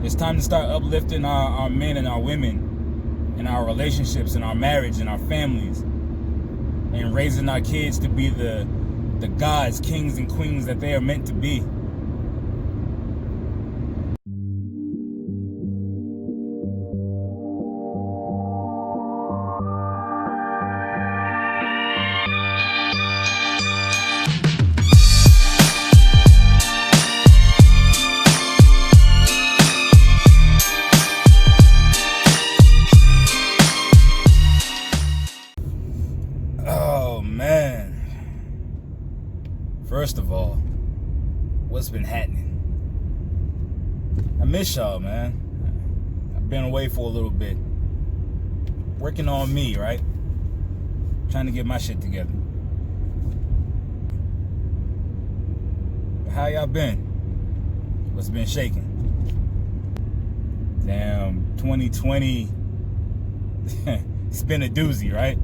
It's time to start uplifting our men and our women and our relationships and our marriage and our families, and raising our kids to be the gods, kings, and queens that they are meant to be. Oh man. First of all, what's been happening? I miss y'all, man. I've been away for a little bit. Working on me, right? Trying to get my shit together. How y'all been? What's been shaking? Damn, 2020. It's been a doozy, right?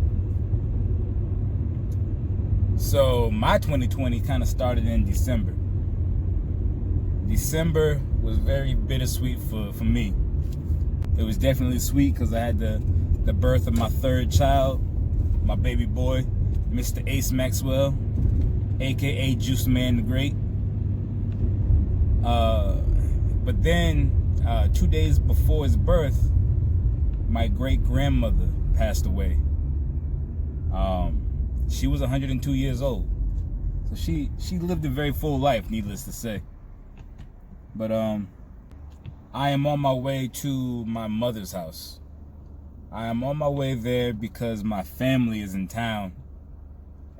So my 2020 kind of started in December. December was very bittersweet for me. It was definitely sweet because I had the birth of my third child, my baby boy, Mr. Ace Maxwell, aka Juice Man the Great. But then 2 days before his birth, my great grandmother passed away. She was 102 years old. So she lived a very full life, needless to say. But I am on my way to my mother's house. I am on my way there because my family is in town.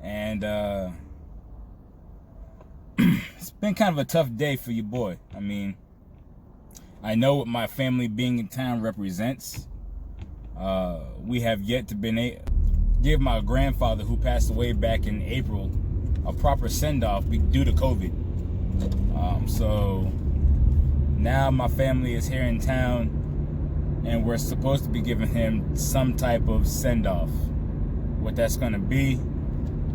And it's been kind of a tough day for your boy. I mean, I know what my family being in town represents. We have yet to give my grandfather, who passed away back in April, a proper send-off due to COVID. So now my family is here in town, and we're supposed to be giving him some type of send-off. What that's gonna be,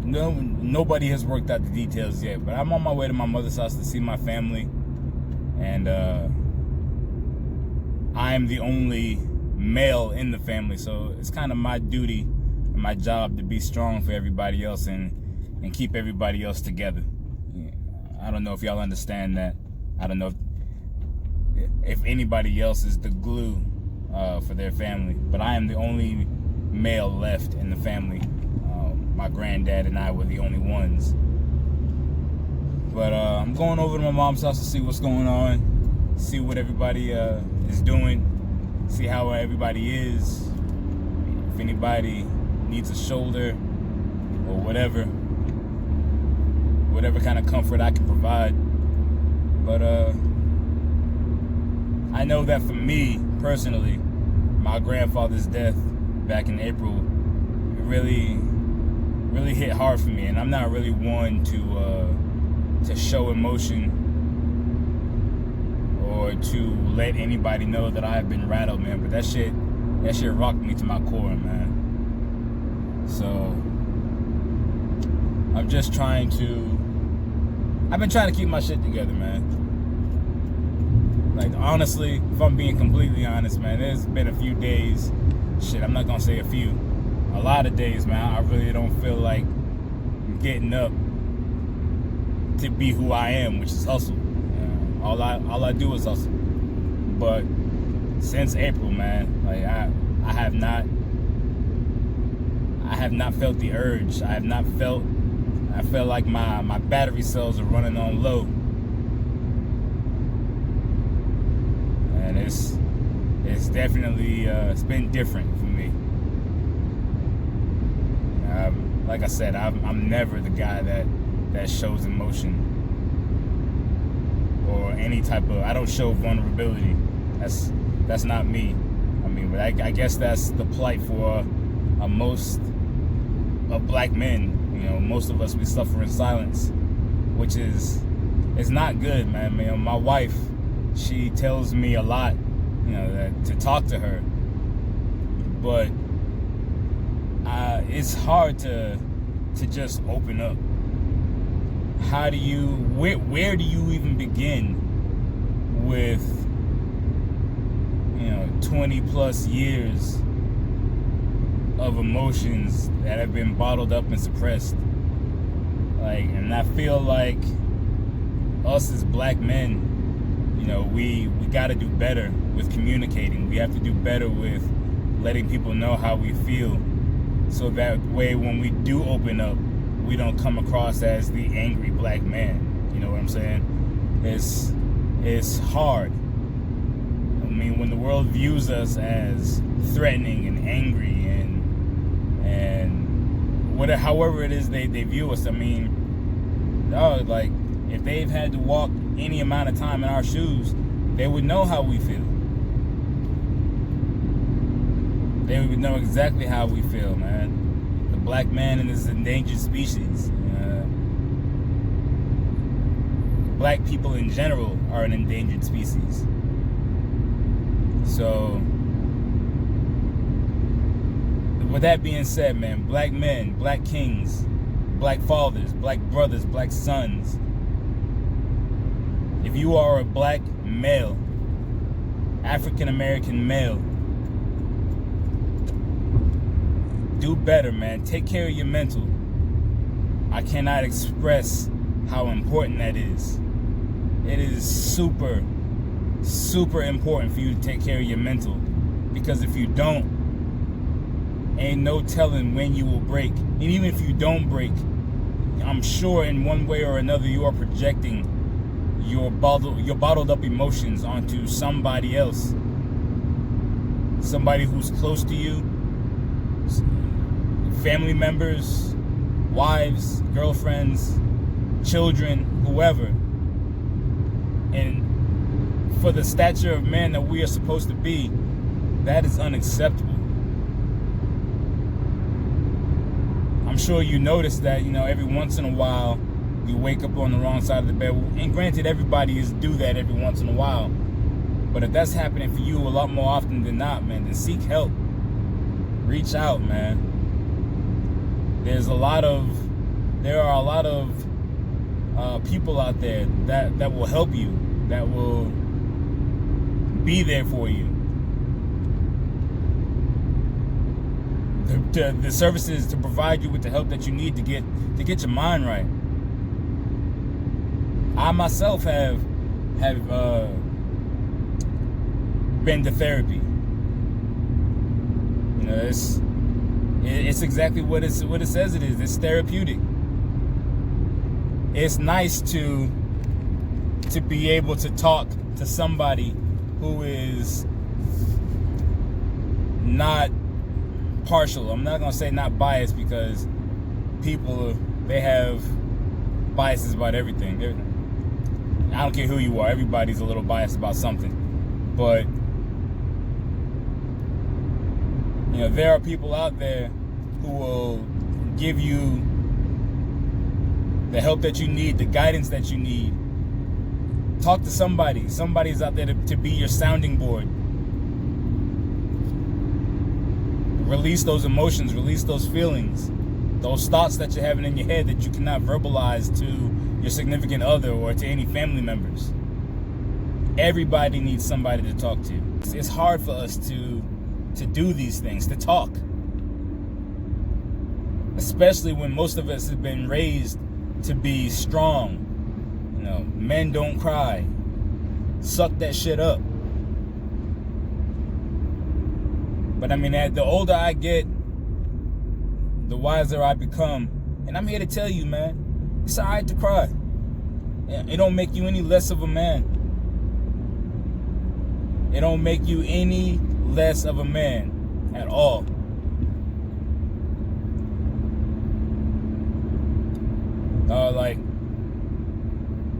nobody has worked out the details yet. But I'm on my way to my mother's house to see my family, and I am the only male in the family, so it's kind of my duty and my job to be strong for everybody else and keep everybody else together. I don't know if y'all understand that. I don't know if anybody else is the glue for their family, but I am the only male left in the family. My granddad and I were the only ones. But I'm going over to my mom's house to see what's going on, see what everybody is doing, see how everybody is, if anybody needs a shoulder or whatever kind of comfort I can provide. But I know that for me personally, my grandfather's death back in April really hit hard for me, and I'm not really one to show emotion or to let anybody know that I've been rattled, man. But that shit rocked me to my core, man. So I've been trying to keep my shit together, man. Like, honestly, if I'm being completely honest, man, there's been a few days, I'm not gonna say a few, a lot of days, man, I really don't feel like getting up to be who I am, which is hustle. All I do is hustle. But since April, man, like I have not felt the urge. I felt like my battery cells are running on low. And it's definitely it's been different for me. Like I said, I'm never the guy that shows emotion or any type of. I don't show vulnerability. That's not me. I mean, but I guess that's the plight for most of black men. You know, most of us, we suffer in silence, which is not good, man. I mean, my wife, she tells me a lot, you know, that to talk to her, but it's hard to just open up. Where do you even begin with 20 plus years of emotions that have been bottled up and suppressed. And I feel like us as black men, we got to do better with communicating. We have to do better with letting people know how we feel, so that way when we do open up, we don't come across as the angry black man. You know what I'm saying? It's hard. I mean, when the world views us as threatening and angry and whatever, however it is they view us, I mean, if they've had to walk any amount of time in our shoes, they would know how we feel. They would know exactly how we feel, man. The black man in this endangered species. Black people in general are an endangered species. So, with that being said, man, black men, black kings, black fathers, black brothers, black sons, if you are a black male, African American male, do better, man. Take care of your mental. I cannot express how important that is. It is super, super important for you to take care of your mental, because if you don't, ain't no telling when you will break. And even if you don't break, I'm sure in one way or another you are projecting your bottled up emotions onto somebody else, somebody who's close to you, family members, wives, girlfriends, children, whoever. And for the stature of man that we are supposed to be, that is unacceptable. I'm sure you notice that, every once in a while you wake up on the wrong side of the bed. And granted, everybody do that every once in a while. But if that's happening for you a lot more often than not, man, then seek help. Reach out, man. There are a lot of people out there that will help you, that will be there for you. The services to provide you with the help that you need to get your mind right. I myself have been to therapy. It's exactly what it says it is. It's therapeutic. It's nice to be able to talk to somebody who is not partial. I'm not gonna say not biased, because people, they have biases about everything. I don't care who you are. Everybody's a little biased about something. But there are people out there who will give you the help that you need, the guidance that you need. Talk to somebody. Somebody's out there to be your sounding board. Release those emotions, release those feelings, those thoughts that you're having in your head that you cannot verbalize to your significant other or to any family members. Everybody needs somebody to talk to. It's hard for us to do these things, to talk. Especially when most of us have been raised to be strong. Men don't cry. Suck that shit up. But I mean, the older I get, the wiser I become. And I'm here to tell you, man, it's alright to cry. It don't make you any less of a man. It don't make you any less of a man at all.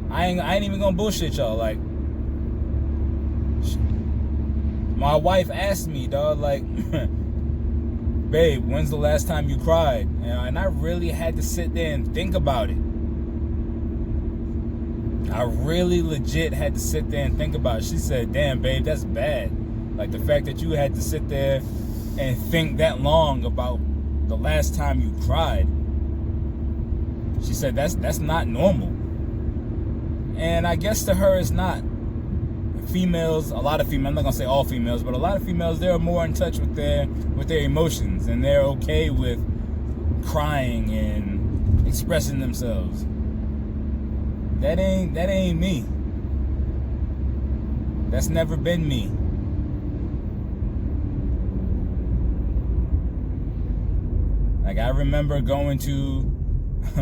I ain't even gonna bullshit y'all. My wife asked me, dog, babe, when's the last time you cried? And I really had to sit there and think about it. I really legit had to sit there and think about it. She said, damn, babe, that's bad. The fact that you had to sit there and think that long about the last time you cried. She said, that's not normal. And I guess to her it's not. females, a lot of females, I'm not gonna say all females, but a lot of females, they're more in touch with their emotions, and they're okay with crying and expressing themselves. That ain't me. That's never been me. Like, I remember going to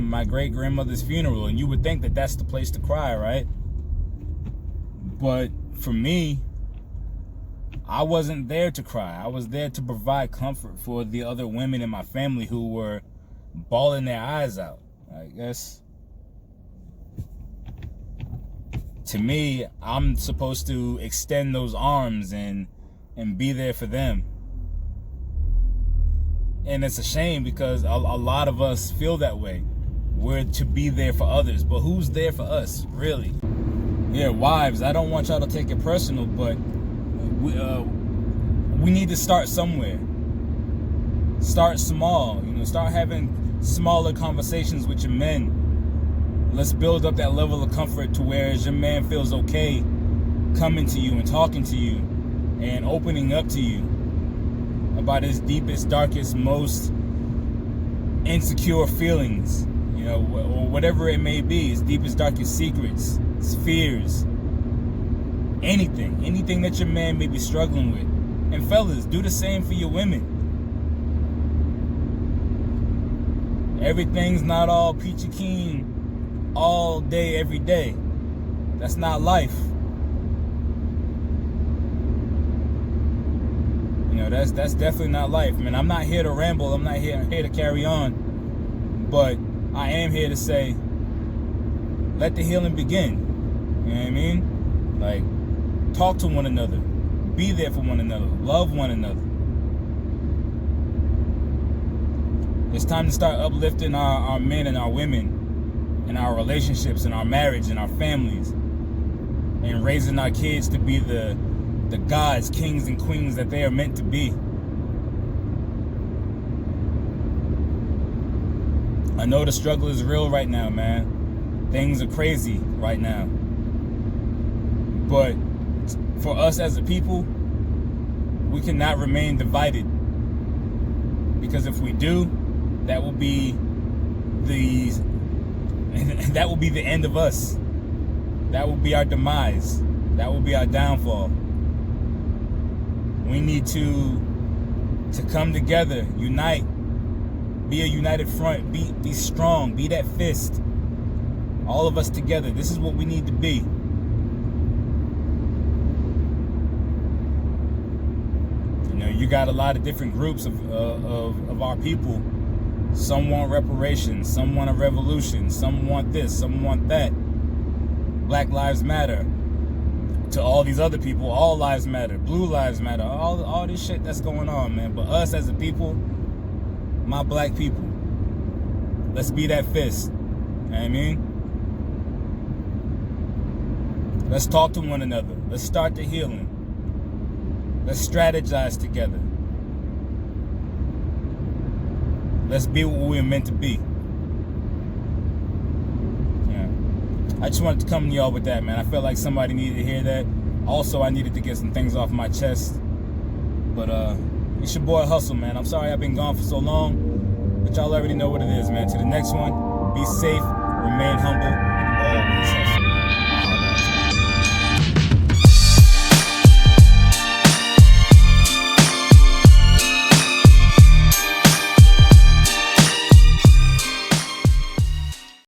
my great-grandmother's funeral, and you would think that that's the place to cry, right? But for me, I wasn't there to cry. I was there to provide comfort for the other women in my family who were bawling their eyes out. I guess, to me, I'm supposed to extend those arms and be there for them. And it's a shame because a lot of us feel that way. We're to be there for others, but who's there for us, really? Yeah, wives, I don't want y'all to take it personal, but we need to start somewhere. Start small, start having smaller conversations with your men. Let's build up that level of comfort to where as your man feels okay coming to you and talking to you and opening up to you about his deepest, darkest, most insecure feelings, or whatever it may be, his deepest, darkest secrets, his fears, anything that your man may be struggling with. And fellas, do the same for your women. Everything's not all peachy keen all day, every day. That's not life. That's definitely not life. I mean, I'm not here to ramble. I'm not here to carry on. But I am here to say, let the healing begin. You know what I mean? Like, talk to one another. Be there for one another. Love one another. It's time to start uplifting our men and our women and our relationships and our marriage and our families, and raising our kids to be the gods, kings, and queens that they are meant to be. I know the struggle is real right now, man. Things are crazy right now. But for us as a people, we cannot remain divided. Because if we do, that will be the end of us. That will be our demise. That will be our downfall. We need to come together, unite, be a united front, be strong, be that fist. All of us together. This is what we need to be. You got a lot of different groups of our people. Some want reparations, some want a revolution, some want this, some want that. Black Lives Matter. To all these other people, all lives matter. Blue lives matter. All this shit that's going on, man. But us as a people, my black people, let's be that fist. You know what I mean? Let's talk to one another. Let's start the healing. Let's strategize together. Let's be what we're meant to be. I just wanted to come to y'all with that, man. I felt like somebody needed to hear that. Also, I needed to get some things off my chest. But it's your boy Hustle, man. I'm sorry I've been gone for so long, but y'all already know what it is, man. To the next one, be safe, remain humble,